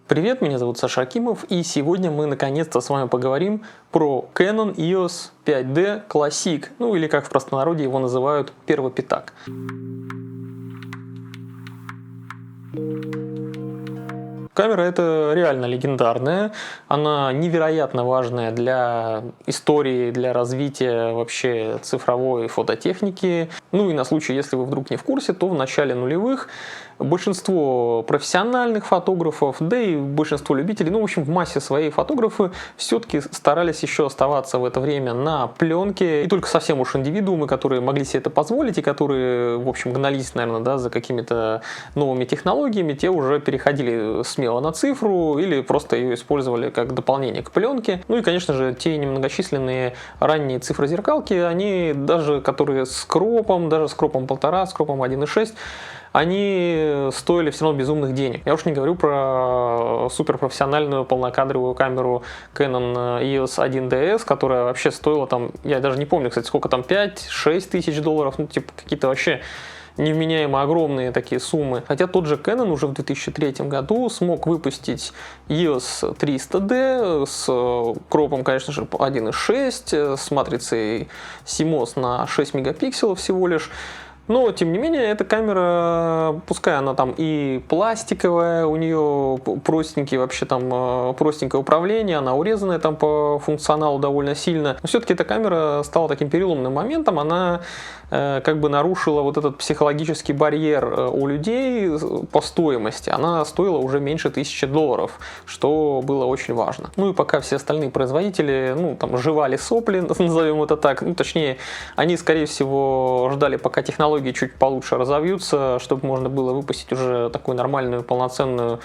Привет, меня зовут Саша Акимов, и сегодня мы наконец-то с вами поговорим про Canon EOS 5D Classic, ну или как в простонародье его называют, первый пятак. Камера эта реально легендарная, она невероятно важная для истории, для развития вообще цифровой фототехники. Ну и на случай, если вы вдруг не в курсе, то в начале нулевых большинство профессиональных фотографов, да и большинство любителей, ну в общем в массе своей фотографы все-таки старались еще оставаться в это время на пленке. И только совсем уж индивидуумы, которые могли себе это позволить и которые, в общем, гнались, наверное, да, за какими-то новыми технологиями, те уже переходили смело на цифру или просто ее использовали как дополнение к пленке. Ну и, конечно же, те немногочисленные ранние цифрозеркалки, они даже, которые с кропом, даже с кропом 1.5, с кропом 1.6, они стоили все равно безумных денег. Я уж не говорю про суперпрофессиональную полнокадровую камеру Canon EOS 1DS, которая вообще стоила там, я даже не помню, кстати, сколько там, 5-6 тысяч долларов, ну типа какие-то вообще невменяемо огромные такие суммы. Хотя тот же Canon уже в 2003 году смог выпустить EOS 300D с кропом, конечно же, 1.6, с матрицей CMOS на 6 мегапикселов всего лишь. Но, тем не менее, эта камера, пускай она там и пластиковая, у нее простенький вообще там простенькое управление, она урезанная там по функционалу довольно сильно. Но все-таки эта камера стала таким переломным моментом, она как бы нарушила вот этот психологический барьер у людей по стоимости. Она стоила уже меньше $1000, что было очень важно. Ну и пока все остальные производители, ну там жевали сопли, назовем это так, ну точнее, они скорее всего ждали, пока технологии чуть получше разовьются, чтобы можно было выпустить уже такую нормальную, полноценную,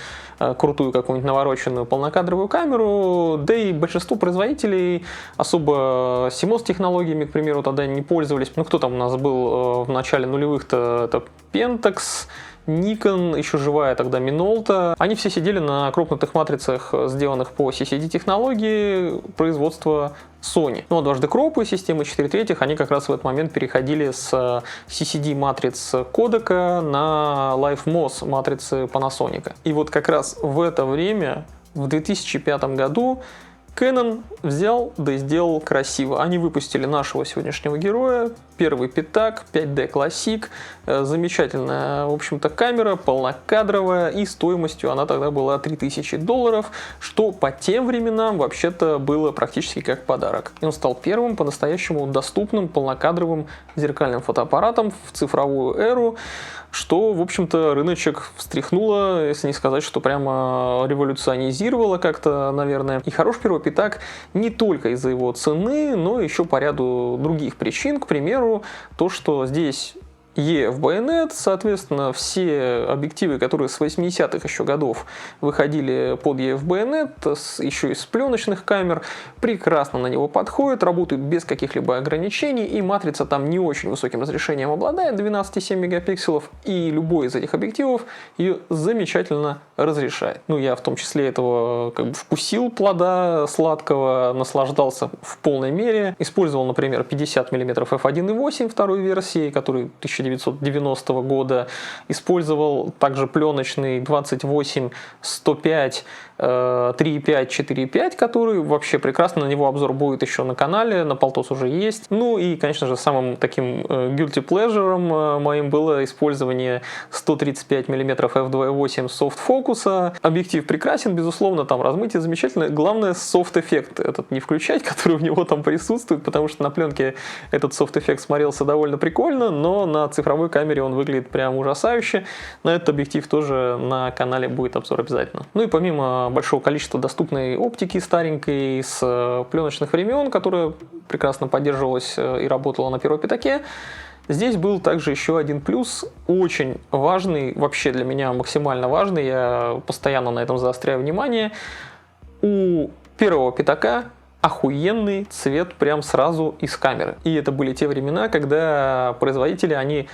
крутую какую-нибудь навороченную полнокадровую камеру. Да и большинство производителей особо CMOS технологиями, к примеру, тогда не пользовались. Ну кто там у нас был в начале нулевых-то? Это Pentax, Nikon, еще живая тогда Minolta. Они все сидели на крупных матрицах, сделанных по CCD технологии производства Sony. Ну а дважды кропы системы 4/3, они как раз в этот момент переходили с CCD матриц кодека на LiveMOS матрицы Panasonic. И вот как раз в это время, в 2005 году, Canon взял да и сделал красиво. Они выпустили нашего сегодняшнего героя, первый пятак, 5D Classic. Замечательная, в общем-то, камера, полнокадровая, и стоимостью она тогда была $3000, что по тем временам вообще-то было практически как подарок. И он стал первым по-настоящему доступным полнокадровым зеркальным фотоаппаратом в цифровую эру, что, в общем-то, рыночек встряхнуло, если не сказать, что прямо революционизировало как-то, наверное. И хорош первый пятак не только из-за его цены, но еще по ряду других причин. К примеру, то, что здесь EF байонет, соответственно, все объективы, которые с 80-х еще годов выходили под EF байонет, еще из пленочных камер, прекрасно на него подходят, работают без каких-либо ограничений, и матрица там не очень высоким разрешением обладает, 12,7 мегапикселов, и любой из этих объективов ее замечательно разрешает. Ну, я в том числе этого как бы вкусил плода сладкого, наслаждался в полной мере. Использовал, например, 50 мм f1.8 второй версии, который 1990 года. Использовал также пленочный 28-105 3.5, 4.5, который вообще прекрасно, на него обзор будет еще на канале, на Полтос уже есть. Ну и, конечно же, самым таким guilty pleasure моим было использование 135 мм f2.8 soft фокуса. Объектив прекрасен, безусловно, там размытие замечательное. Главное, софт-эффект этот не включать, который у него там присутствует, потому что на пленке этот софт-эффект смотрелся довольно прикольно, но на цифровой камере он выглядит прям ужасающе. На этот объектив тоже на канале будет обзор обязательно. Ну и помимо большого количества доступной оптики старенькой с пленочных времен, которая прекрасно поддерживалась и работала на первом пятаке, здесь был также еще один плюс, очень важный, вообще для меня максимально важный, я постоянно на этом заостряю внимание. У первого пятака охуенный цвет прям сразу из камеры. И это были те времена, когда производители, они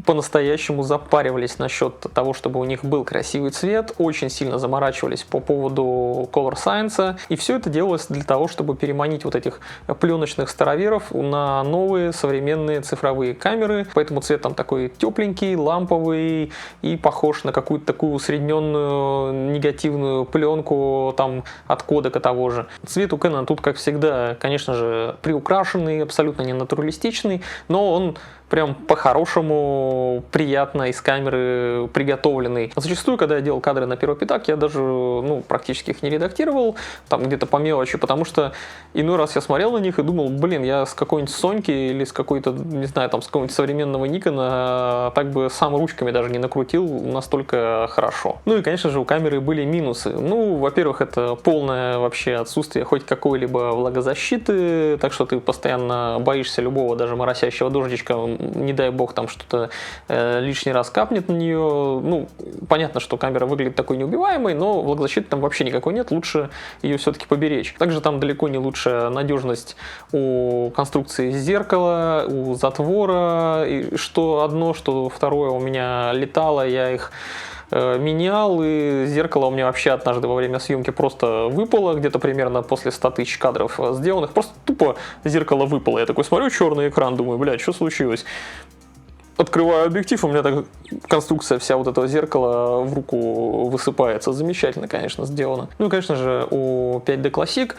по-настоящему запаривались насчет того, чтобы у них был красивый цвет, очень сильно заморачивались по поводу Color Science, и все это делалось для того, чтобы переманить вот этих пленочных староверов на новые современные цифровые камеры, поэтому цвет там такой тепленький, ламповый и похож на какую-то такую усредненную негативную пленку там от кодека того же. Цвет у Canon тут, как всегда, конечно же, приукрашенный, абсолютно не натуралистичный, но он прям по-хорошему приятно из камеры приготовленный. Зачастую, когда я делал кадры на первый пятак, я даже практически их не редактировал, там где-то по мелочи, потому что иной раз я смотрел на них и думал, блин, я с какой-нибудь Соньки или с какой-то, не знаю, там с какого-нибудь современного Никона так бы сам ручками даже не накрутил настолько хорошо. Ну и, конечно же, у камеры были минусы. Ну, во-первых, это полное вообще отсутствие хоть какой-либо влагозащиты, так что ты постоянно боишься любого даже моросящего дождичка, не дай бог там что-то лишний раз капнет на нее. Ну, понятно, что камера выглядит такой неубиваемой, но влагозащиты там вообще никакой нет, лучше ее все-таки поберечь. Также там далеко не лучшая надежность у конструкции зеркала, у затвора, и что одно, что второе у меня летало, я их менял, и зеркало у меня вообще однажды во время съемки просто выпало, где-то примерно после 100 тысяч кадров сделанных, просто тупо зеркало выпало. Я такой смотрю, черный экран, думаю, блядь, что случилось? Открываю объектив, у меня так конструкция вся вот этого зеркала в руку высыпается. Замечательно, конечно, сделано. Ну и, конечно же, у 5D Classic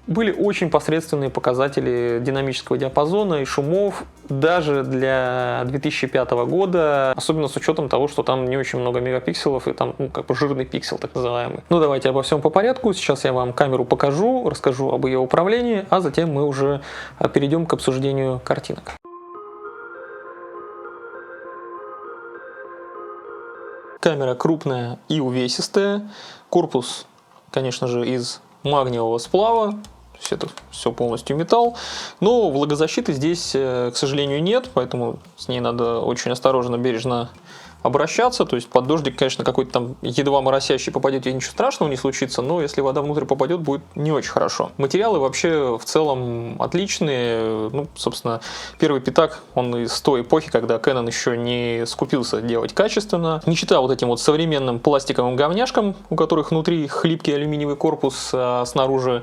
были очень посредственные показатели динамического диапазона и шумов даже для 2005 года, особенно с учетом того, что там не очень много мегапикселов и там как бы жирный пиксель так называемый. Ну давайте обо всем по порядку. Сейчас я вам камеру покажу, расскажу об ее управлении, а затем мы уже перейдем к обсуждению картинок. Камера крупная и увесистая, корпус, конечно же, из магниевого сплава. То есть это все полностью металл. Но влагозащиты здесь, к сожалению, нет, поэтому с ней надо очень осторожно, бережно обращаться. То есть под дождик, конечно, какой-то там едва моросящий попадет, и ничего страшного не случится, но если вода внутрь попадет, будет не очень хорошо. Материалы вообще в целом отличные. Ну, собственно, первый пятак, он из той эпохи, когда Canon еще не скупился делать качественно. Не считая вот этим вот современным пластиковым говняшкам, у которых внутри хлипкий алюминиевый корпус, а снаружи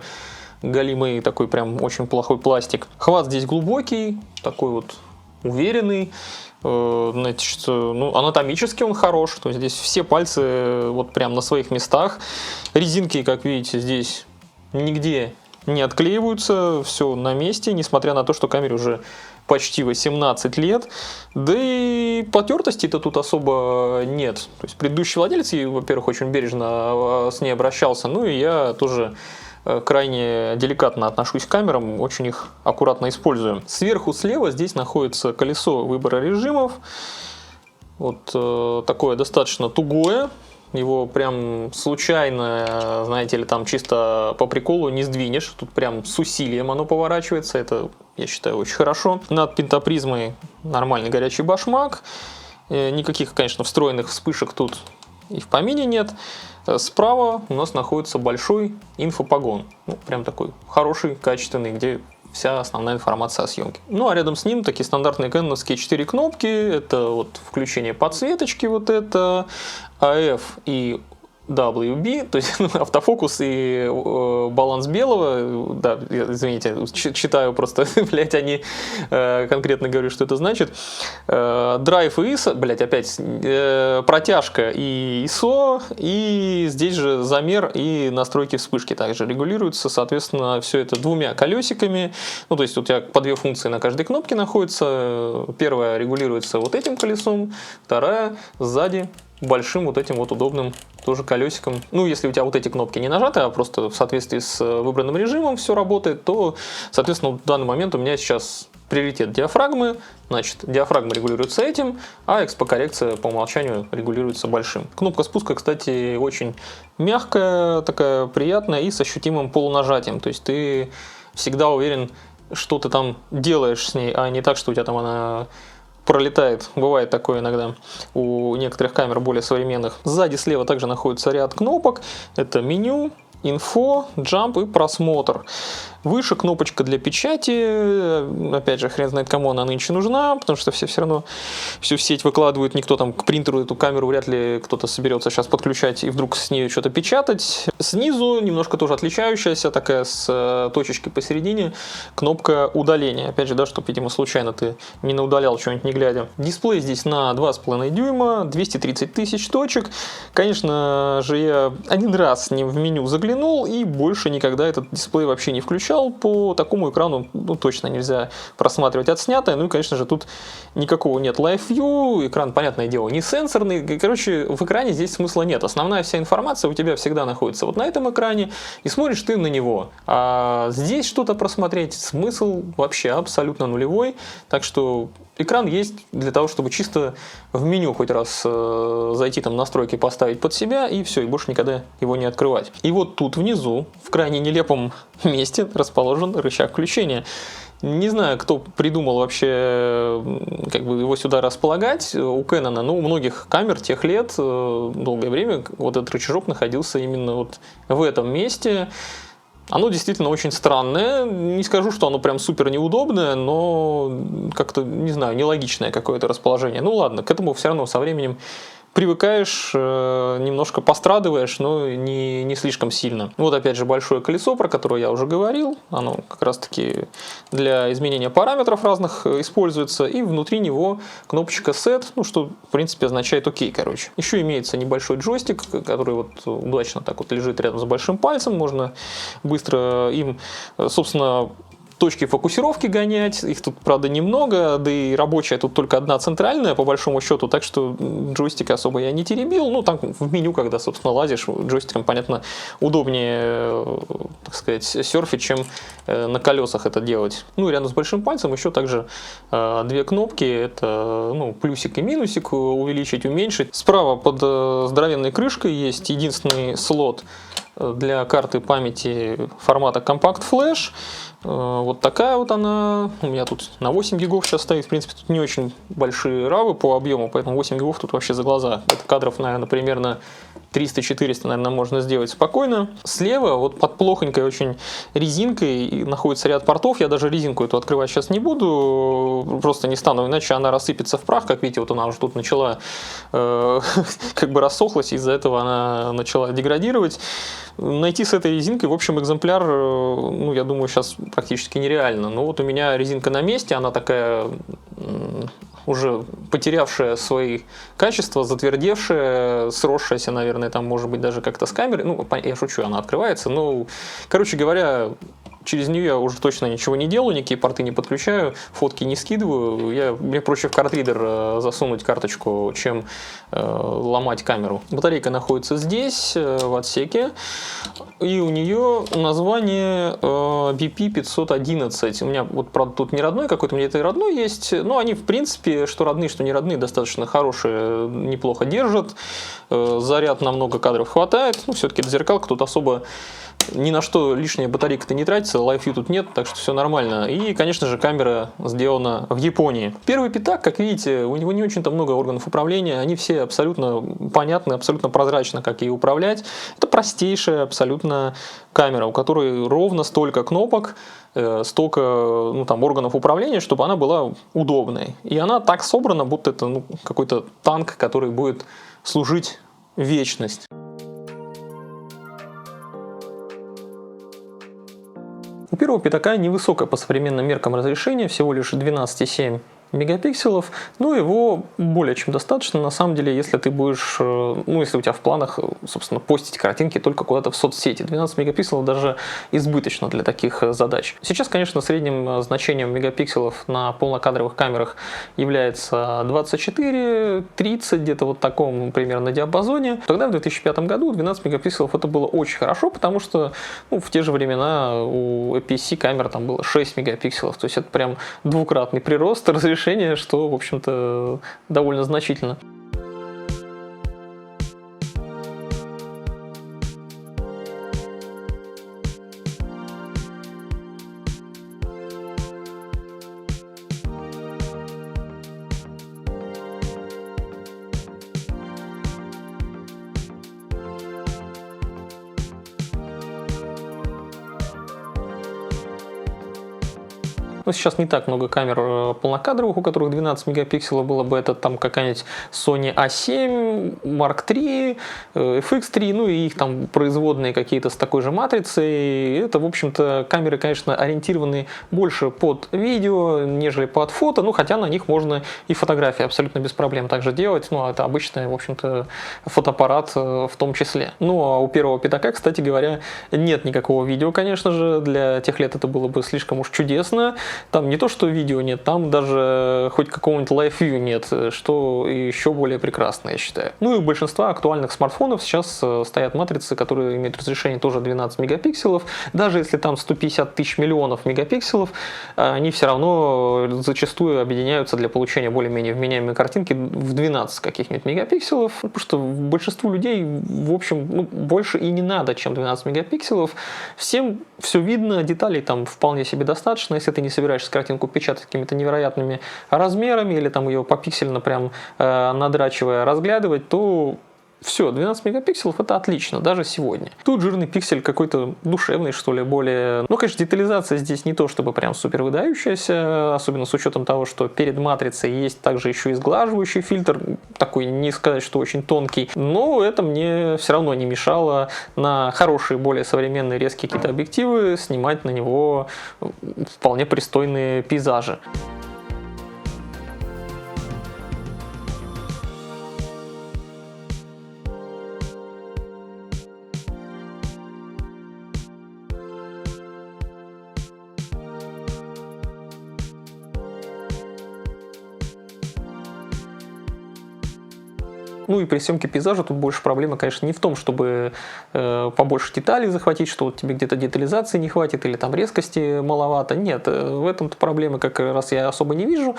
галимый такой прям очень плохой пластик. Хват здесь глубокий, такой вот уверенный. Значит, ну, анатомически он хорош, то есть здесь все пальцы вот прям на своих местах. Резинки, как видите, здесь нигде не отклеиваются, все на месте, несмотря на то, что камере уже почти 18 лет. Да и потертости-то тут особо нет. То есть предыдущий владелец, во-первых, очень бережно с ней обращался, ну и я тоже крайне деликатно отношусь к камерам, очень их аккуратно использую. Сверху слева здесь находится колесо выбора режимов. Вот такое достаточно тугое. Его прям случайно, знаете ли, там чисто по приколу не сдвинешь. Тут прям с усилием оно поворачивается. Это, я считаю, очень хорошо. Над пентапризмой нормальный горячий башмак. Никаких, конечно, встроенных вспышек тут и в помине нет. Справа у нас находится большой инфопогон. Ну, прям такой хороший, качественный, где вся основная информация о съемке. Ну, а рядом с ним такие стандартные кэноновские 4 кнопки. Это вот включение подсветочки, вот это, AF и WB, то есть автофокус и баланс белого, да, извините, читаю просто, блять, они конкретно говорю, что это значит. Драйв и ISO, блять, опять протяжка и ISO, и здесь же замер и настройки вспышки также регулируются, соответственно, все это двумя колесиками. Ну, то есть у тебя по две функции на каждой кнопке находится. Первая регулируется вот этим колесом, вторая сзади большим вот этим вот удобным тоже колесиком. Ну, если у тебя вот эти кнопки не нажаты, а просто в соответствии с выбранным режимом все работает, то, соответственно, в данный момент у меня сейчас приоритет диафрагмы. Значит, диафрагма регулируется этим, а экспокоррекция по умолчанию регулируется большим. Кнопка спуска, кстати, очень мягкая, такая приятная и с ощутимым полунажатием. То есть ты всегда уверен, что ты там делаешь с ней, а не так, что у тебя там она пролетает. Бывает такое иногда у некоторых камер более современных. Сзади слева также находится ряд кнопок. Это меню, инфо, джамп и просмотр. Выше кнопочка для печати. Опять же, хрен знает, кому она нынче нужна, потому что все равно всю сеть выкладывают. Никто там к принтеру эту камеру вряд ли кто-то соберется сейчас подключать и вдруг с нее что-то печатать. Снизу немножко тоже отличающаяся, такая с точечкой посередине, кнопка удаления. Опять же, да, чтобы, видимо, случайно ты не наудалял что-нибудь не глядя. Дисплей здесь на 2,5 дюйма, 230 тысяч точек. Конечно же, я один раз в меню заглянул и больше никогда этот дисплей вообще не включал. По такому экрану точно нельзя просматривать отснятое. Ну и, конечно же, тут никакого нет Live View. Экран, понятное дело, не сенсорный. Короче, в экране здесь смысла нет. Основная вся информация у тебя всегда находится вот на этом экране, и смотришь ты на него. А здесь что-то просмотреть смысл вообще абсолютно нулевой. Так что экран есть для того, чтобы чисто в меню хоть раз зайти, там настройки поставить под себя, и все, и больше никогда его не открывать. И вот тут внизу, в крайне нелепом месте, расположен рычаг включения. Не знаю, кто придумал вообще как бы его сюда располагать. У Canon, у многих камер тех лет долгое время вот этот рычажок находился именно вот в этом месте. Оно действительно очень странное. Не скажу, что оно прям супер неудобное, но как-то, не знаю, нелогичное какое-то расположение. Ну ладно, к этому все равно со временем привыкаешь, немножко пострадываешь, но не слишком сильно. Вот опять же большое колесо, про которое я уже говорил. Оно как раз таки для изменения параметров разных используется. И внутри него кнопочка Set, что в принципе означает ОК, короче. Еще имеется небольшой джойстик, который вот удачно так вот лежит рядом с большим пальцем. Можно быстро им, собственно, точки фокусировки гонять, их тут, правда, немного, да и рабочая тут только одна центральная, по большому счету, так что джойстик особо я не теребил. Там в меню, когда, собственно, лазишь, джойстиком, понятно, удобнее, так сказать, серфить, чем на колесах это делать. Рядом с большим пальцем еще также две кнопки, это, плюсик и минусик, увеличить, уменьшить. Справа под здоровенной крышкой есть единственный слот для карты памяти формата Compact Flash. Вот такая вот она. У меня тут на 8 гигов сейчас стоит. В принципе, тут не очень большие равы по объему, поэтому 8 гигов тут вообще за глаза. Это кадров, наверное, примерно 300-400, наверное, можно сделать спокойно. Слева, вот под плохонькой очень резинкой, находится ряд портов. Я даже резинку эту открывать сейчас не буду, просто не стану, иначе она рассыпется в прах. Как видите, вот она уже тут начала, как бы рассохлась, из-за этого она начала деградировать. Найти с этой резинкой, в общем, экземпляр, я думаю, сейчас практически нереально. Но вот у меня резинка на месте, она такая уже потерявшая свои качества, затвердевшая, сросшаяся, наверное, там может быть даже как-то с камерой. Я шучу, она открывается. Короче говоря, через нее я уже точно ничего не делаю, никакие порты не подключаю, фотки не скидываю. Мне проще в картридер засунуть карточку, чем ломать камеру. Батарейка находится здесь, в отсеке, и у нее название BP511. У меня, вот, правда, тут не родной какой-то, у меня это и родной есть, но они, в принципе, что родные, что не родные, достаточно хорошие, неплохо держат. Заряд на много кадров хватает, все-таки это зеркалка, тут особо ни на что лишняя батарейка-то не тратится, Live View тут нет, так что все нормально. И, конечно же, камера сделана в Японии. Первый пятак, как видите, у него не очень-то много органов управления, они все абсолютно понятны, абсолютно прозрачно, как ей управлять. Это простейшая абсолютно камера, у которой ровно столько кнопок, столько органов управления, чтобы она была удобной. И она так собрана, будто это какой-то танк, который будет служить вечность. У первого пятака невысокое по современным меркам разрешение, всего лишь 12,7 мегапикселов, его более чем достаточно, на самом деле, если ты будешь, если у тебя в планах, собственно, постить картинки только куда-то в соцсети. 12 мегапикселов даже избыточно для таких задач. Сейчас, конечно, средним значением мегапикселов на полнокадровых камерах является 24, 30, где-то вот таком примерно диапазоне. Тогда, в 2005 году, 12 мегапикселов это было очень хорошо, потому что в те же времена у APS-C камер там было 6 мегапикселов, то есть это прям двукратный прирост разрешения, что, в общем-то, довольно значительно. Но сейчас не так много камер полнокадровых, у которых 12 мегапикселов было бы. Это там какая-нибудь Sony A7, Mark III, FX3, ну и их там производные какие-то с такой же матрицей. Это, в общем-то, камеры, конечно, ориентированы больше под видео, нежели под фото, ну хотя на них можно и фотографии абсолютно без проблем также делать. Ну, это обычный, в общем-то, фотоаппарат в том числе. Ну, а у первого пятака, кстати говоря, нет никакого видео, конечно же. Для тех лет это было бы слишком уж чудесно. Там не то, что видео нет, там даже хоть какого-нибудь Live View нет, что еще более прекрасно, я считаю. Ну и у большинства актуальных смартфонов сейчас стоят матрицы, которые имеют разрешение тоже 12 мегапикселов. Даже если там 150 тысяч миллионов мегапикселов, они все равно зачастую объединяются для получения более-менее вменяемой картинки в 12 каких-нибудь мегапикселов, потому что большинству людей, в общем, ну, больше и не надо, чем 12 мегапикселов. Всем все видно, деталей там вполне себе достаточно. Если ты не собираешься картинку печатать какими-то невероятными размерами или там ее попиксельно прям надрачивая разглядывать, то все, 12 мегапикселов это отлично, даже сегодня. Тут жирный пиксель какой-то душевный, что ли, более... Ну, конечно, детализация здесь не то, чтобы прям супер выдающаяся, особенно с учетом того, что перед матрицей есть также еще и сглаживающий фильтр, такой, не сказать, что очень тонкий, но это мне все равно не мешало на хорошие, более современные резкие какие-то объективы снимать на него вполне пристойные пейзажи. Ну и при съемке пейзажа тут больше проблема, конечно, не в том, чтобы побольше деталей захватить, что вот тебе где-то детализации не хватит или там резкости маловато. Нет, в этом-то проблемы как раз я особо не вижу.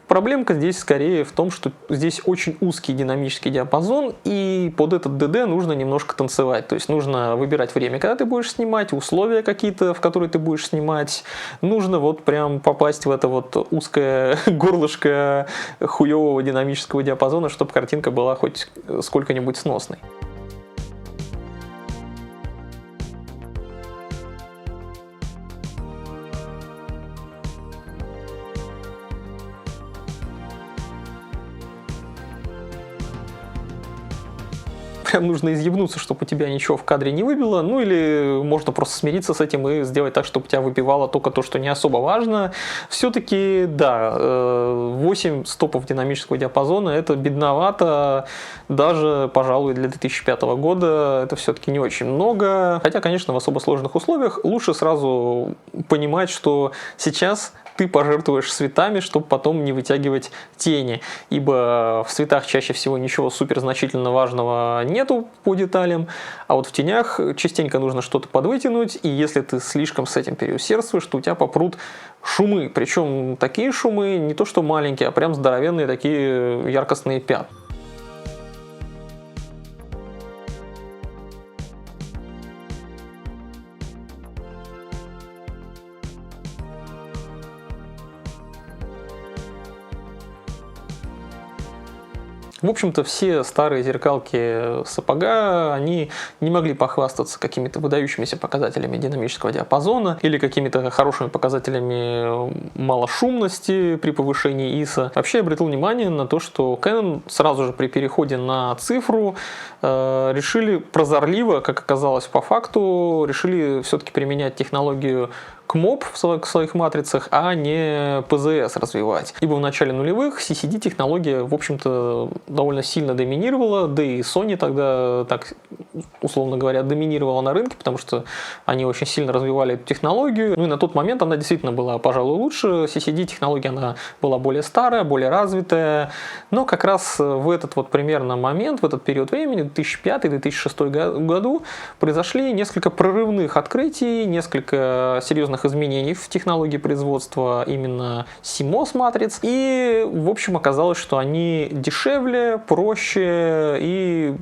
Проблемка здесь скорее в том, что здесь очень узкий динамический диапазон, и под этот DD нужно немножко танцевать. То есть нужно выбирать время, когда ты будешь снимать, условия какие-то, в которые ты будешь снимать. Нужно вот прям попасть в это вот узкое горлышко хуевого динамического диапазона, чтобы картинка была хоть сколько-нибудь сносной. Прям нужно изъебнуться, чтобы у тебя ничего в кадре не выбило, ну или можно просто смириться с этим и сделать так, чтобы у тебя выбивало только то, что не особо важно. Все-таки, да, 8 стопов динамического диапазона это бедновато, даже, пожалуй, для 2005 года это все-таки не очень много. Хотя, конечно, в особо сложных условиях лучше сразу понимать, что сейчас ты пожертвуешь цветами, чтобы потом не вытягивать тени, ибо в цветах чаще всего ничего супер значительно важного нету по деталям, а вот в тенях частенько нужно что-то подвытянуть, и если ты слишком с этим переусердствуешь, то у тебя попрут шумы, причем такие шумы не то что маленькие, а прям здоровенные такие яркостные пятна. В общем-то, все старые зеркалки сапога, они не могли похвастаться какими-то выдающимися показателями динамического диапазона или какими-то хорошими показателями малошумности при повышении ISO. Вообще, я обратил внимание на то, что Canon сразу же при переходе на цифру решили прозорливо, как оказалось по факту, решили все-таки применять технологию КМОП в своих матрицах, а не ПЗС развивать. Ибо в начале нулевых CCD-технология, в общем-то, довольно сильно доминировала, да и Sony тогда, так условно говоря, доминировала на рынке, потому что они очень сильно развивали эту технологию. Ну и на тот момент она действительно была, пожалуй, лучше. CCD-технология, она была более старая, более развитая, но как раз в этот вот примерно момент, в этот период времени, 2005-2006 году, произошли несколько прорывных открытий, несколько серьезных изменений в технологии производства именно CMOS матриц, и в общем оказалось, что они дешевле, проще, и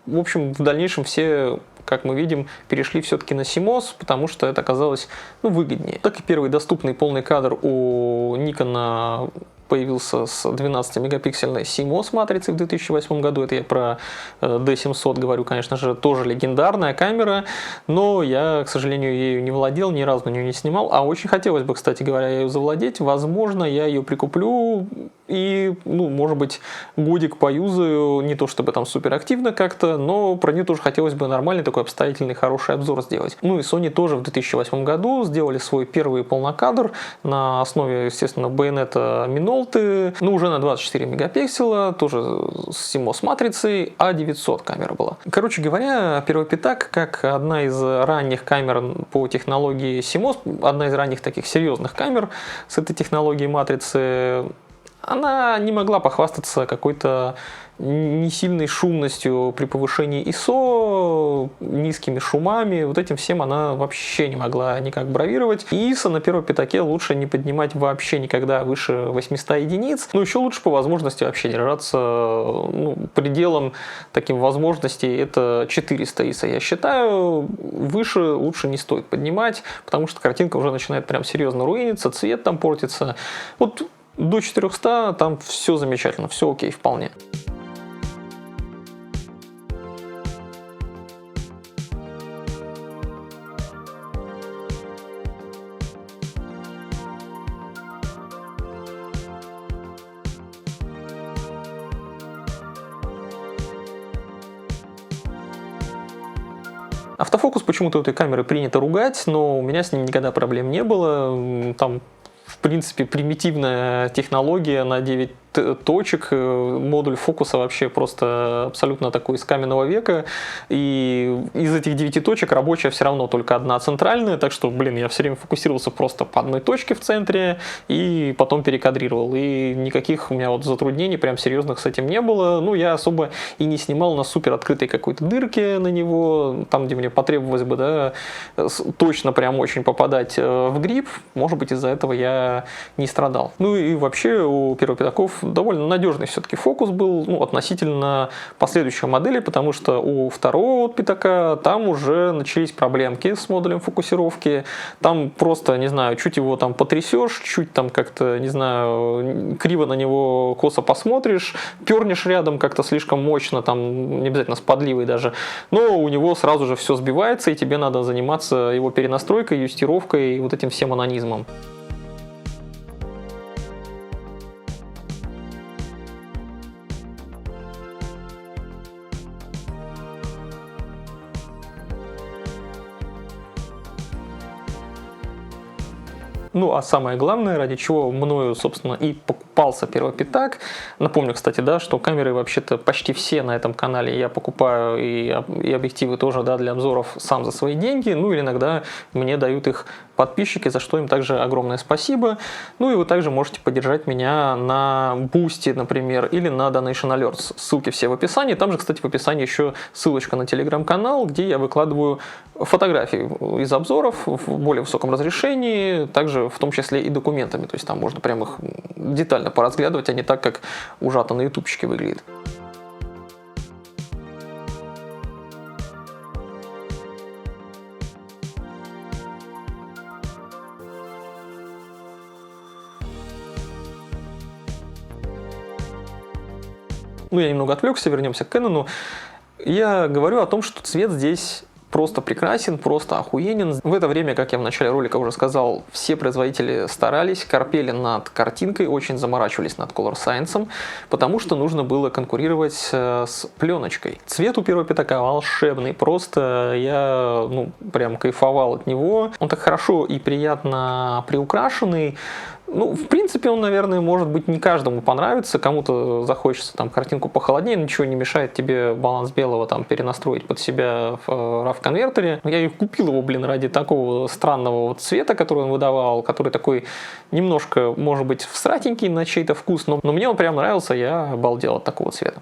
в общем в дальнейшем все, как мы видим, перешли все-таки на CMOS, потому что это оказалось выгоднее. Так и первый доступный полный кадр у Nikon появился с 12-мегапиксельной CMOS матрицей в 2008 году. Это я про D700 говорю, конечно же, тоже легендарная камера, но я, к сожалению, ею не владел, ни разу на нее не снимал, а очень хотелось бы, кстати говоря, ею завладеть. Возможно, я ее прикуплю и, ну, может быть, годик поюзаю, не то чтобы там супер активно как-то, но про нее тоже хотелось бы нормальный такой обстоятельный, хороший обзор сделать. Ну и Sony тоже в 2008 году сделали свой первый полнокадр на основе, естественно, байонета Minolta, ну уже на 24 мегапикселя, тоже с CMOS матрицей, A900 камера была. Короче говоря, первый пятак, как одна из ранних камер по технологии CMOS, одна из ранних таких серьезных камер с этой технологией матрицы, она не могла похвастаться какой-то не сильной шумностью при повышении ISO, низкими шумами, вот этим всем она вообще не могла никак бравировать. И ISO на первом пятаке лучше не поднимать вообще никогда выше 800 единиц, но еще лучше по возможности вообще держаться, ну, пределом таким возможностей это 400 ISO, я считаю, выше лучше не стоит поднимать, потому что картинка уже начинает прям серьезно руиниться, цвет там портится. Вот до 400 там все замечательно, все окей вполне. Автофокус почему-то у этой камеры принято ругать, но у меня с ним никогда проблем не было. Там, в принципе, примитивная технология на 9 точек, модуль фокуса вообще просто абсолютно такой из каменного века, и из этих 9 точек рабочая все равно только одна центральная, так что, блин, я все время фокусировался просто по одной точке в центре и потом перекадрировал, и никаких у меня вот затруднений прям серьезных с этим не было. Ну, я особо и не снимал на супер открытой какой-то дырке на него, там, где мне потребовалось бы, да, точно прям очень попадать в гриб, может быть, из-за этого я не страдал. Ну и вообще у первопятаков довольно надежный все-таки фокус был, ну, относительно последующих моделей, потому что у второго пятака там уже начались проблемки с модулем фокусировки. Там просто, не знаю, чуть его там потрясешь, чуть там как-то, не знаю, криво на него косо посмотришь, пернешь рядом как-то слишком мощно, там не обязательно с подливой даже, но у него сразу же все сбивается, и тебе надо заниматься его перенастройкой, юстировкой и вот этим всем анонизмом. Ну, а самое главное, ради чего мною, собственно, и покупался первый пятак. Напомню, кстати, да, что камеры вообще-то почти все на этом канале я покупаю, и объективы тоже, да, для обзоров сам за свои деньги. Ну, или иногда мне дают их подписчики, за что им также огромное спасибо. Ну, и вы также можете поддержать меня на Boosty, например, или на Donation Alerts. Ссылки все в описании. Там же, кстати, в описании еще ссылочка на телеграм-канал, где я выкладываю фотографии из обзоров в более высоком разрешении, также в том числе и документами. То есть там можно прям их детально поразглядывать, а не так, как ужато на ютубчике выглядит. Ну, я немного отвлекся, вернемся к Canon. Я говорю о том, что цвет здесь просто прекрасен, просто охуенен. В это время, как я в начале ролика уже сказал, все производители старались, корпели над картинкой, очень заморачивались над Color Science, потому что нужно было конкурировать с пленочкой. Цвет у первого пятака волшебный, просто я, ну, прям кайфовал от него. Он так хорошо и приятно приукрашенный. Ну, в принципе, он, наверное, может быть, не каждому понравится, кому-то захочется там картинку похолоднее, ничего не мешает тебе баланс белого там перенастроить под себя в RAW-конвертере. Я и купил его, блин, ради такого странного вот цвета, который он выдавал, который такой немножко, может быть, всратенький на чей-то вкус, но мне он прям нравился, я обалдел от такого цвета.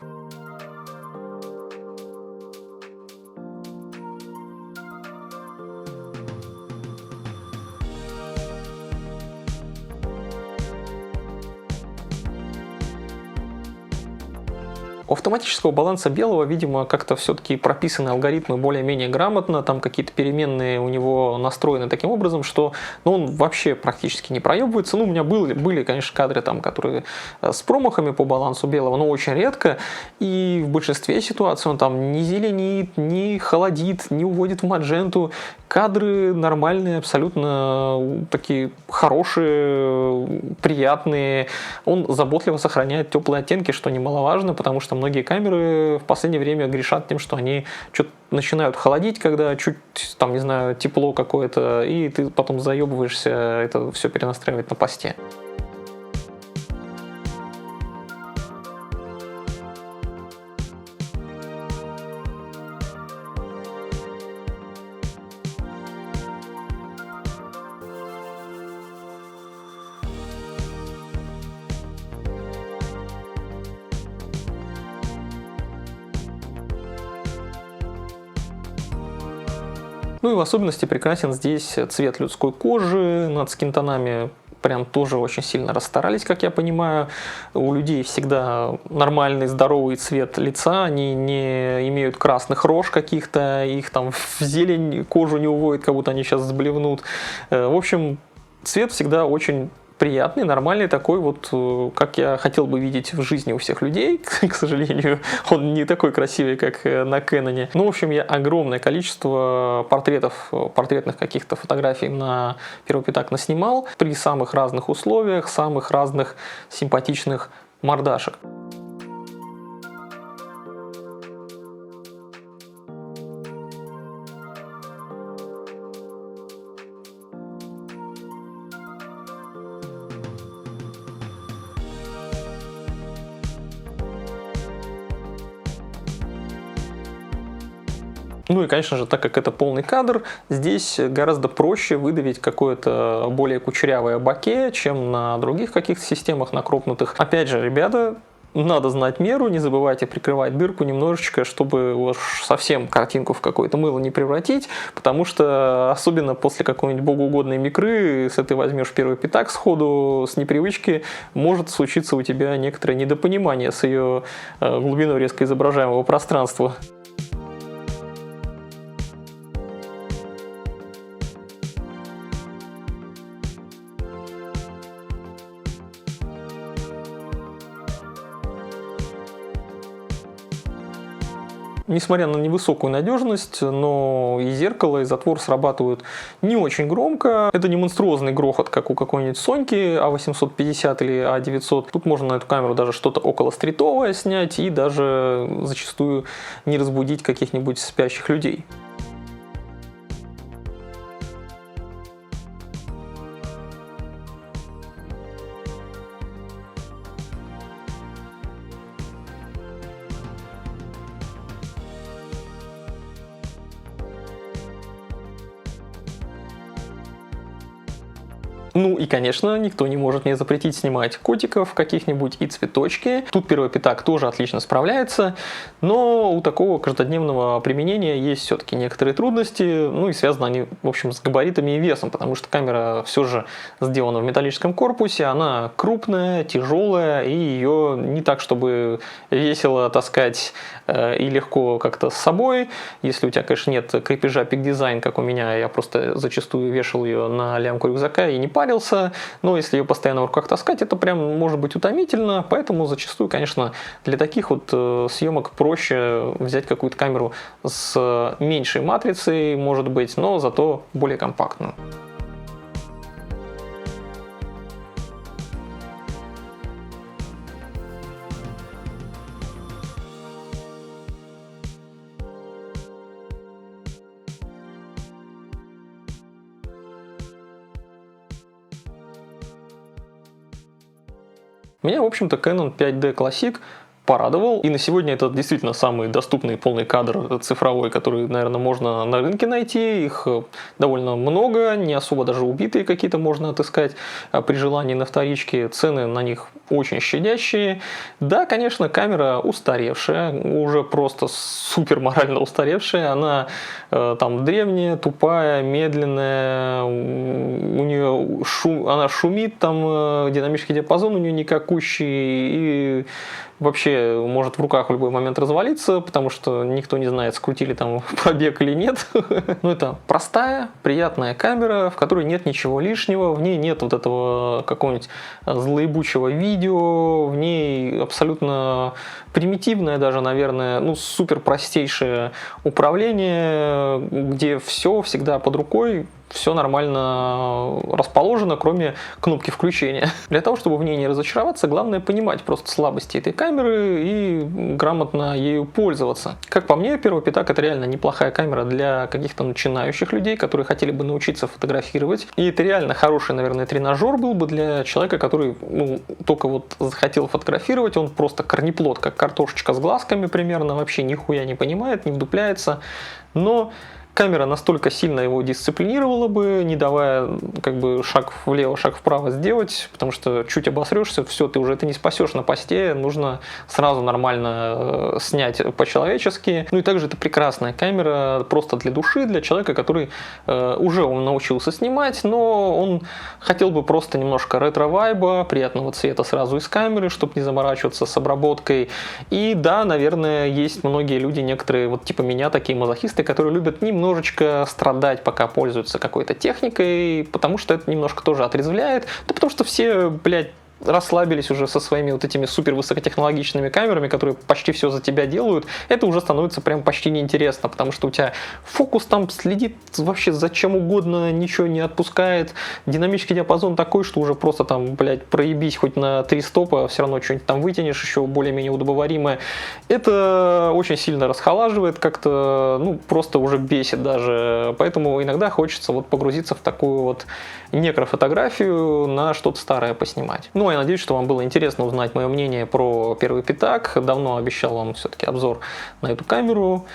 У автоматического баланса белого, видимо, как-то все-таки прописаны алгоритмы более-менее грамотно, там какие-то переменные у него настроены таким образом, что он вообще практически не проебывается. Ну, у меня были, конечно, кадры, там, которые с промахами по балансу белого, но очень редко, и в большинстве ситуаций он там не зеленит, не холодит, не уводит в мадженту. Кадры нормальные, абсолютно такие хорошие, приятные. Он заботливо сохраняет теплые оттенки, что немаловажно, потому что многие камеры в последнее время грешат тем, что они что-то начинают холодить, когда чуть, там, не знаю, тепло какое-то, и ты потом заебываешься это все перенастраивать на посте. Ну и в особенности прекрасен здесь цвет людской кожи, над скинтонами прям тоже очень сильно расстарались, как я понимаю. У людей всегда нормальный, здоровый цвет лица, они не имеют красных рож каких-то, их там в зелень кожу не уводит, как будто они сейчас сблевнут. В общем, цвет всегда очень приятный, нормальный такой вот, как я хотел бы видеть в жизни у всех людей. К сожалению, он не такой красивый, как на Кэноне. Ну, в общем, я огромное количество портретных каких-то фотографий на первый пятак наснимал при самых разных условиях, самых разных симпатичных мордашек. Ну и, конечно же, так как это полный кадр, здесь гораздо проще выдавить какое-то более кучерявое боке, чем на других каких-то системах накропнутых. Опять же, ребята, надо знать меру, не забывайте прикрывать дырку немножечко, чтобы уж совсем картинку в какое-то мыло не превратить, потому что особенно после какой-нибудь богоугодной микры, если ты возьмешь первый пятак сходу с непривычки, может случиться у тебя некоторое недопонимание с ее глубиной резко изображаемого пространства. Несмотря на невысокую надежность, но и зеркало, и затвор срабатывают не очень громко. Это не монструозный грохот, как у какой-нибудь Соньки А850 или А900. Тут можно на эту камеру даже что-то около стритовое снять и даже зачастую не разбудить каких-нибудь спящих людей. Ну и, конечно, никто не может мне запретить снимать котиков каких-нибудь и цветочки. Тут первый пятак тоже отлично справляется, но у такого каждодневного применения есть все-таки некоторые трудности, ну и связаны они, в общем, с габаритами и весом, потому что камера все же сделана в металлическом корпусе, она крупная, тяжелая, и ее не так, чтобы весело таскать и легко как-то с собой. Если у тебя, конечно, нет крепежа Peak Design, как у меня, я просто зачастую вешал ее на лямку рюкзака и не парился, но если ее постоянно в руках таскать, это прям может быть утомительно, поэтому зачастую, конечно, для таких вот съемок проще взять какую-то камеру с меньшей матрицей, может быть, но зато более компактную. Меня, в общем-то, Canon 5D Classic порадовал. И на сегодня это действительно самый доступный полный кадр цифровой, который, наверное, можно на рынке найти. Их довольно много, не особо даже убитые какие-то можно отыскать при желании на вторичке. Цены на них очень щадящие. Да, конечно, камера устаревшая, уже просто супер морально устаревшая. Она там древняя, тупая, медленная, у нее она шумит, там динамический диапазон у нее никакущий, и вообще вообще может в руках в любой момент развалиться, потому что никто не знает, скрутили там пробег или нет. Но это простая, приятная камера, в которой нет ничего лишнего, в ней нет вот этого какого-нибудь злоебучего видео, в ней абсолютно примитивное даже, наверное, ну, супер простейшее управление, где все всегда под рукой, все нормально расположено, кроме кнопки включения. Для того, чтобы в ней не разочароваться, главное понимать просто слабости этой камеры и грамотно ею пользоваться. Как по мне, первый пятак — это реально неплохая камера для каких-то начинающих людей, которые хотели бы научиться фотографировать. И это реально хороший, наверное, тренажер был бы для человека, который только вот захотел фотографировать, он просто корнеплод, как картошечка с глазками примерно, вообще нихуя не понимает, не вдупляется, но камера настолько сильно его дисциплинировала бы, не давая как бы шаг влево, шаг вправо сделать, потому что чуть обосрешься, все, ты уже это не спасешь на посте, нужно сразу нормально снять по-человечески. Ну и также это прекрасная камера просто для души, для человека, который уже он научился снимать, но он хотел бы просто немножко ретро-вайба, приятного цвета сразу из камеры, чтобы не заморачиваться с обработкой. И да, наверное, есть многие люди, некоторые вот типа меня, такие мазохисты, которые любят немножечко страдать, пока пользуются какой-то техникой, потому что это немножко тоже отрезвляет. Да потому что все, блядь, расслабились уже со своими вот этими супер высокотехнологичными камерами, которые почти все за тебя делают, это уже становится прям почти неинтересно, потому что у тебя фокус там следит вообще за чем угодно, ничего не отпускает, динамический диапазон такой, что уже просто там, блядь, проебись хоть на 3 стопа, все равно что-нибудь там вытянешь еще более-менее удобоваримое. Это очень сильно расхолаживает, как-то, ну, просто уже бесит даже, поэтому иногда хочется вот погрузиться в такую вот некрофотографию, на что-то старое поснимать. Ну, я надеюсь, что вам было интересно узнать мое мнение про первый пятак. Давно обещал вам все-таки обзор на эту камеру.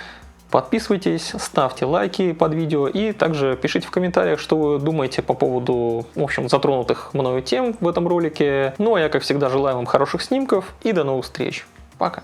Подписывайтесь, ставьте лайки под видео и также пишите в комментариях, что вы думаете по поводу, в общем, затронутых мною тем в этом ролике. Ну, а я, как всегда, желаю вам хороших снимков и до новых встреч. Пока!